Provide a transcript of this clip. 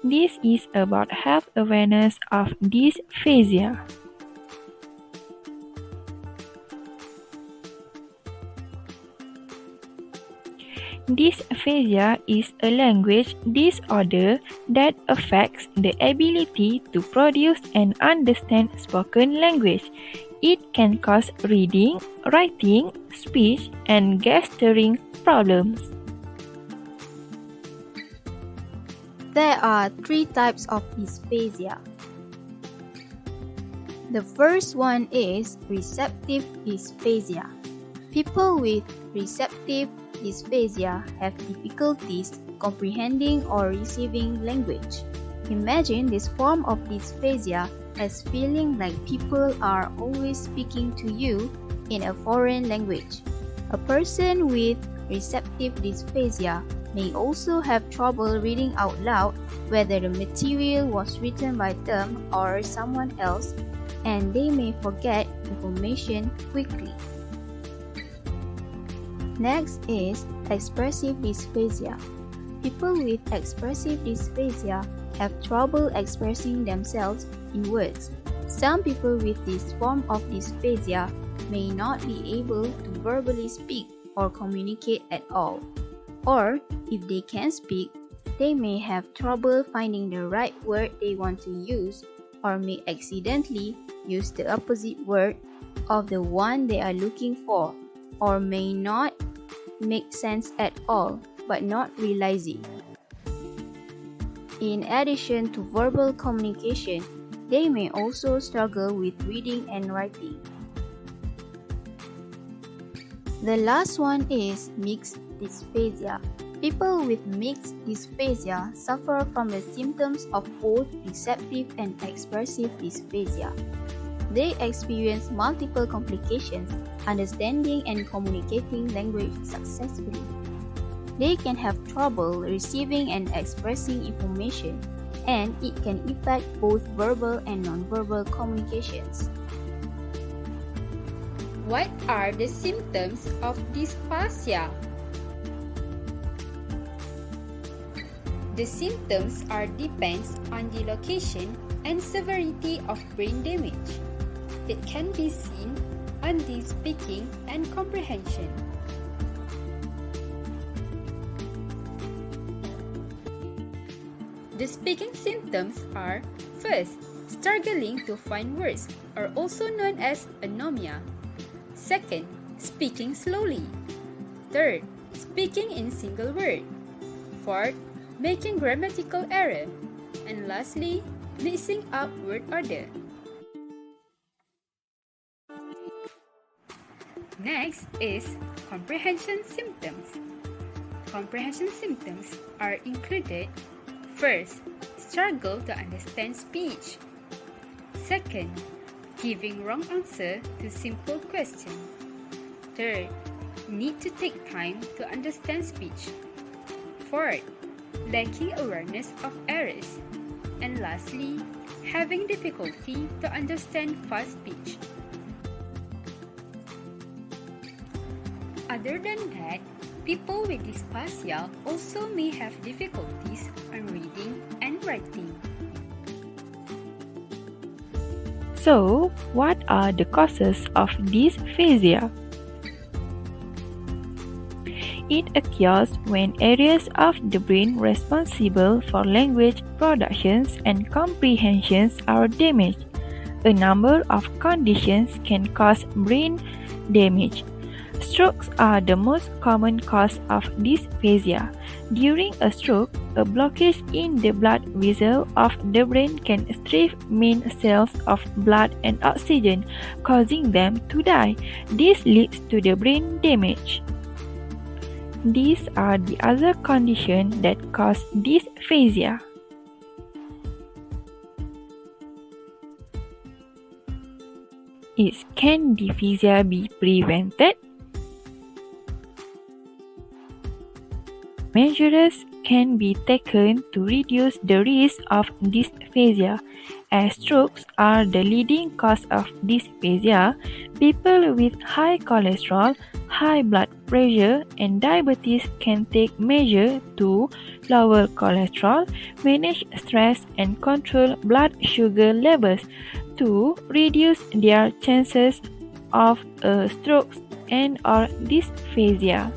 This is about health awareness of dysphasia. Dysphasia is a language disorder that affects the ability to produce and understand spoken language. It can cause reading, writing, speech, and gesturing problems. There are 3 types of dysphasia. The first one is receptive dysphasia. People with receptive dysphasia have difficulties comprehending or receiving language. Imagine this form of dysphasia as feeling like people are always speaking to you in a foreign language. A person with receptive dysphasia may also have trouble reading out loud whether the material was written by them or someone else, and they may forget information quickly. Next is expressive dysphasia. People with expressive dysphasia have trouble expressing themselves in words. Some people with this form of dysphasia may not be able to verbally speak or communicate at all. Or, if they can speak, they may have trouble finding the right word they want to use, or may accidentally use the opposite word of the one they are looking for, or may not make sense at all, but not realize it. In addition to verbal communication, they may also struggle with reading and writing. The last one is mixed dysphasia. People with mixed dysphasia suffer from the symptoms of both receptive and expressive dysphasia. They experience multiple complications understanding and communicating language successfully. They can have trouble receiving and expressing information, and it can affect both verbal and nonverbal communications. What are the symptoms of dysphasia? The symptoms depends on the location and severity of brain damage. It can be seen on the speaking and comprehension. The speaking symptoms are: first, struggling to find words, or also known as anomia. Second, speaking slowly. Third, speaking in single word. Fourth, making grammatical error. And lastly, mixing up word order. Next is comprehension symptoms. Comprehension symptoms are included: first, struggle to understand speech. Second, giving wrong answer to simple question. Third, need to take time to understand speech. Fourth, lacking awareness of errors. And lastly, having difficulty to understand fast speech. Other than that, people with dysphasia also may have difficulties on reading and writing. So, what are the causes of dysphasia? It occurs when areas of the brain responsible for language productions and comprehensions are damaged. A number of conditions can cause brain damage. Strokes are the most common cause of dysphasia. During a stroke, a blockage in the blood vessel of the brain can strip main cells of blood and oxygen, causing them to die. This leads to the brain damage. These are the other conditions that cause dysphasia. Can dysphasia be prevented? Measures can be taken to reduce the risk of dysphasia. As strokes are the leading cause of dysphasia, people with high cholesterol, high blood pressure, and diabetes can take measures to lower cholesterol, manage stress, and control blood sugar levels to reduce their chances of a stroke and or dysphasia.